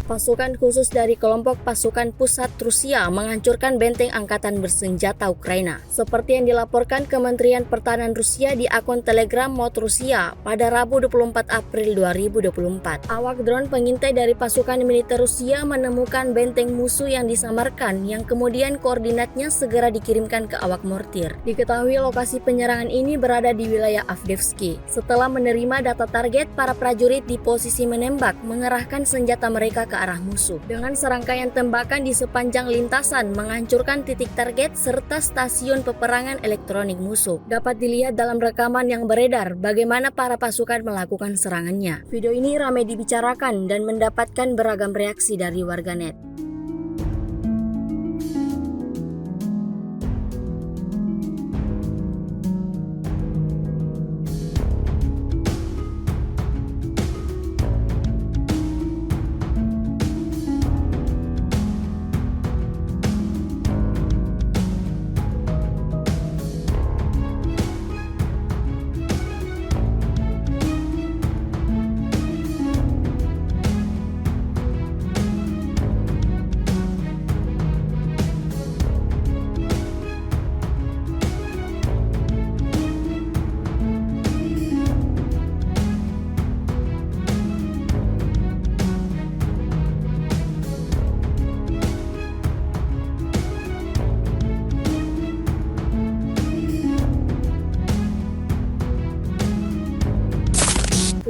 Pasukan khusus dari kelompok pasukan pusat Rusia menghancurkan benteng angkatan bersenjata Ukraina. Seperti yang dilaporkan Kementerian Pertahanan Rusia di akun Telegram Mod Rusia pada Rabu 24 April 2024. Awak drone pengintai dari pasukan militer Rusia menemukan benteng musuh yang disamarkan yang kemudian koordinatnya segera dikirimkan ke awak mortir. Diketahui lokasi penyerangan ini berada di wilayah Avdiivka. Setelah menerima data target, para prajurit di posisi menembak mengerahkan senjata mereka ke arah musuh. Dengan serangkaian tembakan di sepanjang lintasan menghancurkan titik target serta stasiun peperangan elektronik musuh. Dapat dilihat dalam rekaman yang beredar bagaimana para pasukan melakukan serangannya. Video ini ramai dibicarakan dan mendapatkan beragam reaksi dari warganet.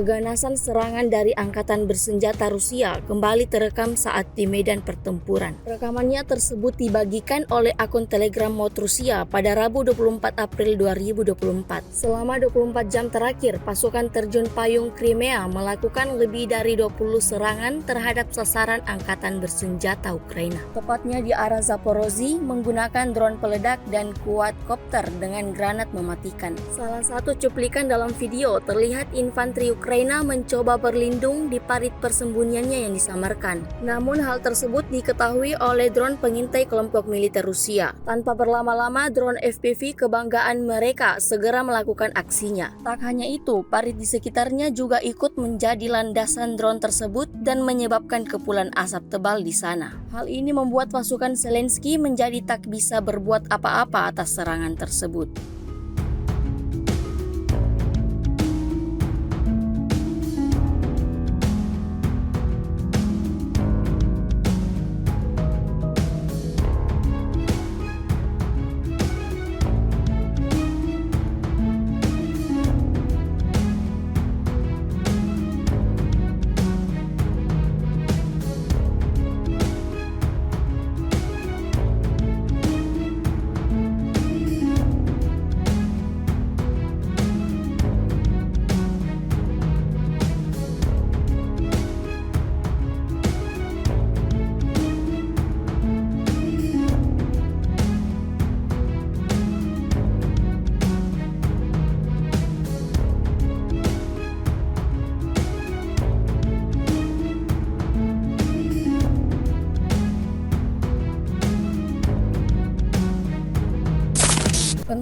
Keganasan serangan dari angkatan bersenjata Rusia kembali terekam saat di medan pertempuran. Rekamannya tersebut dibagikan oleh akun Telegram Mod Rusia pada Rabu 24 April 2024. Selama 24 jam terakhir, pasukan terjun payung Crimea melakukan lebih dari 20 serangan terhadap sasaran angkatan bersenjata Ukraina. Tepatnya di arah Zaporozhye menggunakan drone peledak dan quadcopter dengan granat mematikan. Salah satu cuplikan dalam video terlihat infanteri Ukraina mencoba berlindung di parit persembunyiannya yang disamarkan. Namun hal tersebut diketahui oleh drone pengintai kelompok militer Rusia. Tanpa berlama-lama, drone FPV kebanggaan mereka segera melakukan aksinya. Tak hanya itu, parit di sekitarnya juga ikut menjadi landasan drone tersebut dan menyebabkan kepulan asap tebal di sana. Hal ini membuat pasukan Zelensky menjadi tak bisa berbuat apa-apa atas serangan tersebut.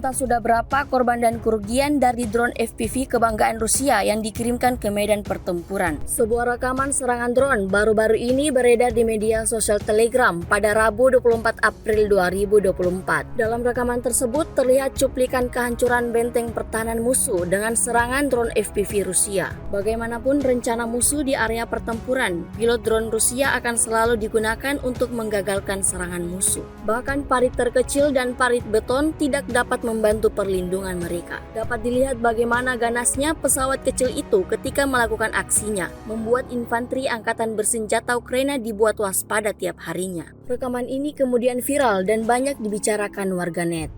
Entah sudah berapa korban dan kerugian dari drone FPV kebanggaan Rusia yang dikirimkan ke medan pertempuran. Sebuah rekaman serangan drone baru-baru ini beredar di media sosial Telegram pada Rabu 24 April 2024. Dalam rekaman tersebut terlihat cuplikan kehancuran benteng pertahanan musuh dengan serangan drone FPV Rusia. Bagaimanapun rencana musuh di area pertempuran, pilot drone Rusia akan selalu digunakan untuk menggagalkan serangan musuh. Bahkan parit terkecil dan parit beton tidak dapat membantu perlindungan mereka. Dapat dilihat bagaimana ganasnya pesawat kecil itu ketika melakukan aksinya, membuat infanteri angkatan bersenjata Ukraina dibuat waspada tiap harinya. Rekaman ini kemudian viral dan banyak dibicarakan warganet.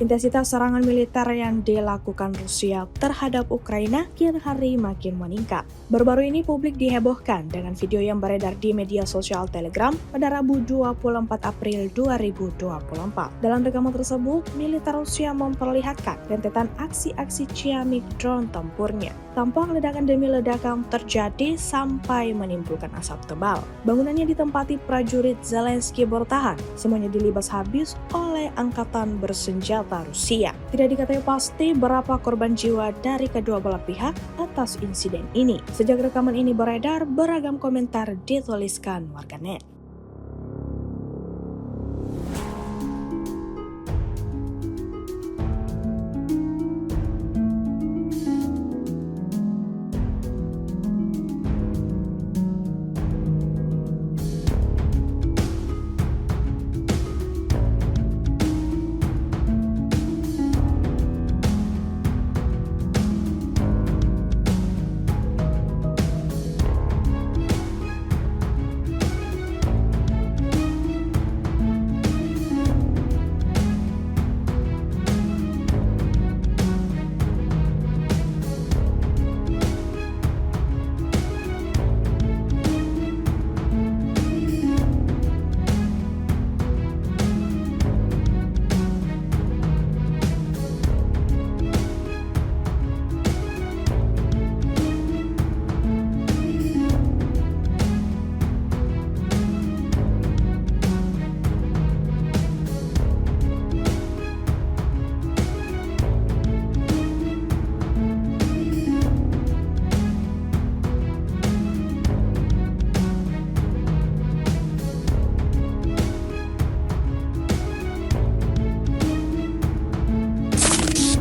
Intensitas serangan militer yang dilakukan Rusia terhadap Ukraina kian hari makin meningkat. Baru-baru ini publik dihebohkan dengan video yang beredar di media sosial Telegram pada Rabu 24 April 2024. Dalam rekaman tersebut, militer Rusia memperlihatkan rentetan aksi-aksi ciamik drone tempurnya. Tampak ledakan demi ledakan terjadi sampai menimbulkan asap tebal. Bangunannya ditempati prajurit Zelensky bertahan, semuanya dilibas habis oleh angkatan bersenjata Rusia. Tidak diketahui pasti berapa korban jiwa dari kedua belah pihak atas insiden ini. Sejak rekaman ini beredar, beragam komentar dituliskan warganet.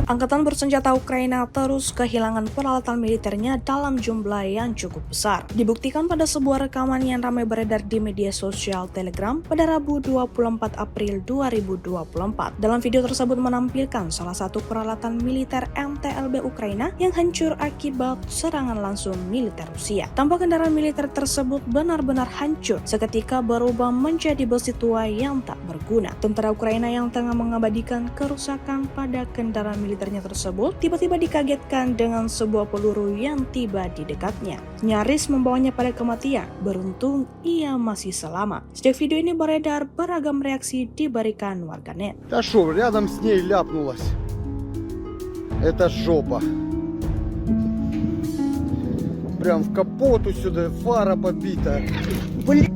Angkatan bersenjata Ukraina terus kehilangan peralatan militernya dalam jumlah yang cukup besar. Dibuktikan pada sebuah rekaman yang ramai beredar di media sosial Telegram pada Rabu 24 April 2024. Dalam video tersebut menampilkan salah satu peralatan militer MTLB Ukraina yang hancur akibat serangan langsung militer Rusia. Tampak kendaraan militer tersebut benar-benar hancur, seketika berubah menjadi besi tua yang tak berguna. Tentara Ukraina yang tengah mengabadikan kerusakan pada kendaraan militernya tersebut tiba-tiba dikagetkan dengan sebuah peluru yang tiba di dekatnya. Nyaris membawanya pada kematian. Beruntung ia masih selamat. Sejak video ini beredar, beragam reaksi diberikan warganet. Да шо, рядом с ней ляпнулась. Это жопа. Прям в капоту сюда, фара побита. Блин.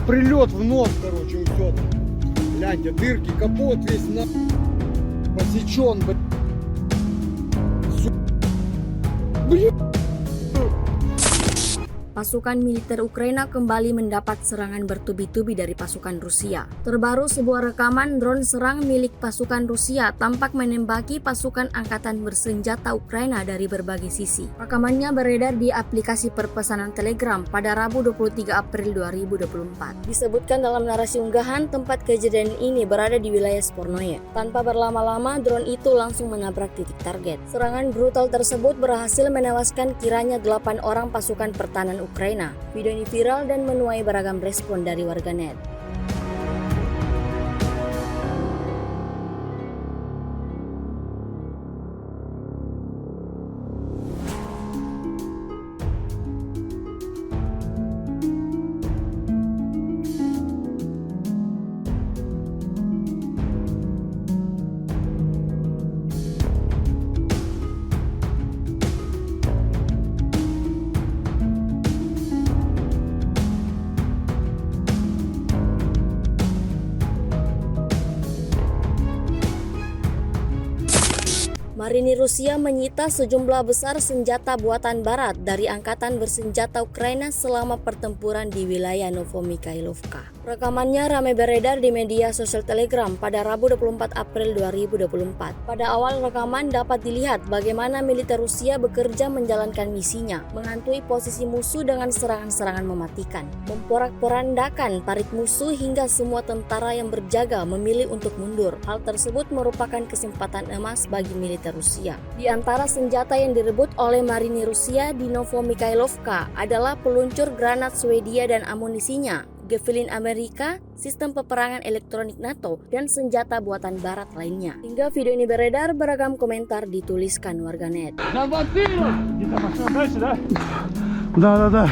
Прилет в нос, короче, усет. Гляньте, дырки, капот весь посечен, блин. Pasukan militer Ukraina kembali mendapat serangan bertubi-tubi dari pasukan Rusia. Terbaru sebuah rekaman drone serang milik pasukan Rusia tampak menembaki pasukan angkatan bersenjata Ukraina dari berbagai sisi. Rekamannya beredar di aplikasi perpesanan Telegram pada Rabu 23 April 2024. Disebutkan dalam narasi unggahan, tempat kejadian ini berada di wilayah Spornoye. Tanpa berlama-lama, drone itu langsung menabrak titik target. Serangan brutal tersebut berhasil menewaskan kiranya 8 orang pasukan pertahanan Ukraina. Video ini viral dan menuai beragam respon dari warganet. Marinir Rusia menyita sejumlah besar senjata buatan barat dari angkatan bersenjata Ukraina selama pertempuran di wilayah Novomikhailovka. Rekamannya ramai beredar di media sosial Telegram pada Rabu 24 April 2024. Pada awal rekaman dapat dilihat bagaimana militer Rusia bekerja menjalankan misinya, menghantui posisi musuh dengan serangan-serangan mematikan, memporak-porandakan parit musuh hingga semua tentara yang berjaga memilih untuk mundur. Hal tersebut merupakan kesempatan emas bagi militer Rusia. Di antara senjata yang direbut oleh marinir Rusia di Novomikhailovka adalah peluncur granat Swedia dan amunisinya, Javelin Amerika, sistem peperangan elektronik NATO, dan senjata buatan barat lainnya. Hingga video ini beredar, beragam komentar dituliskan warganet. Да.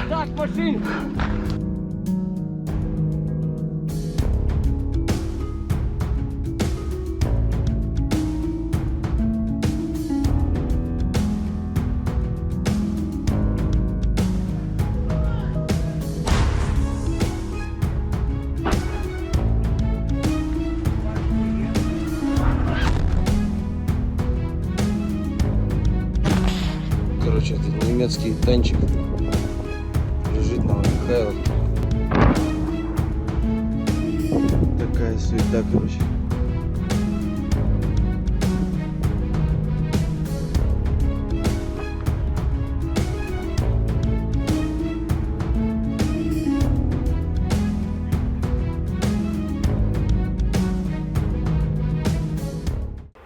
Короче, это немецкий танчик лежит на Михайловке. Такая суета, короче.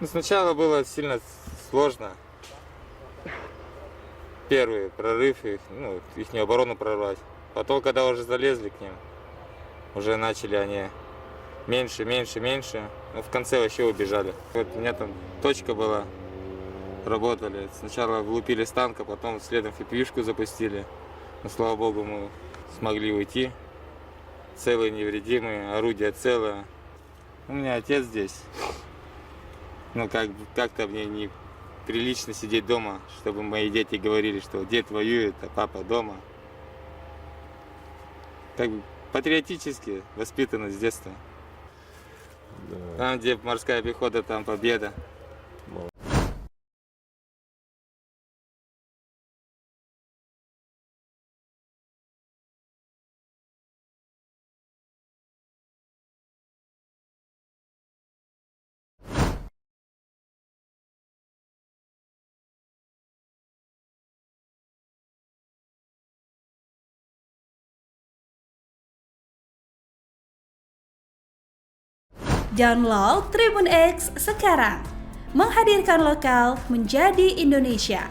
Ну, сначала было сильно сложно. Первый прорыв, их оборону прорвать. Потом, когда уже залезли к ним, уже начали они меньше. Но в конце вообще убежали. Вот у меня там точка была, работали. Сначала влупили с танка, потом следом фипишку запустили. Но, слава богу, мы смогли уйти. Целые, невредимые, орудие целое. У меня отец здесь. Ну, как-то мне не прилично сидеть дома, чтобы мои дети говорили, что дед воюет, а папа дома. Как бы патриотически воспитаны с детства. Да. Там, где морская пехота, там победа. Download Tribun X sekarang, menghadirkan lokal menjadi Indonesia.